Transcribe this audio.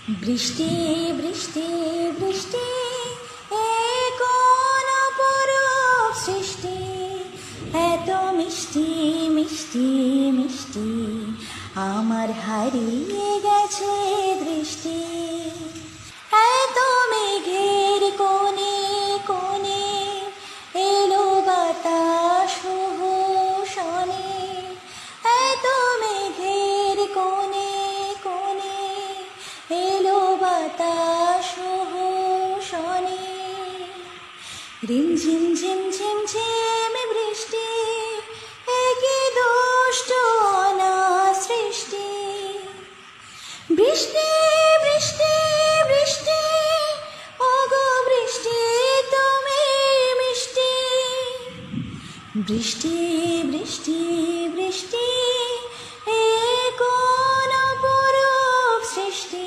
বৃষ্টি বৃষ্টি বৃষ্টি এ কোন অপরূপ সৃষ্টি, এত মিষ্টি মিষ্টি মিষ্টি আমার হারিয়ে গেছে দৃষ্টি। এত মেঘের কোণে কোণে এলো বাতাস হু শনে, এত মেঘের কোণে কোণে এলো বাতাস হু শনে। রিমঝিম ঝিম ঝিম ঝিম বৃষ্টি, একই দুষ্ট অনাথ সৃষ্টি। বৃষ্টি বৃষ্টি বৃষ্টি ওগো বৃষ্টি তুমি মিষ্টি। বৃষ্টি বৃষ্টি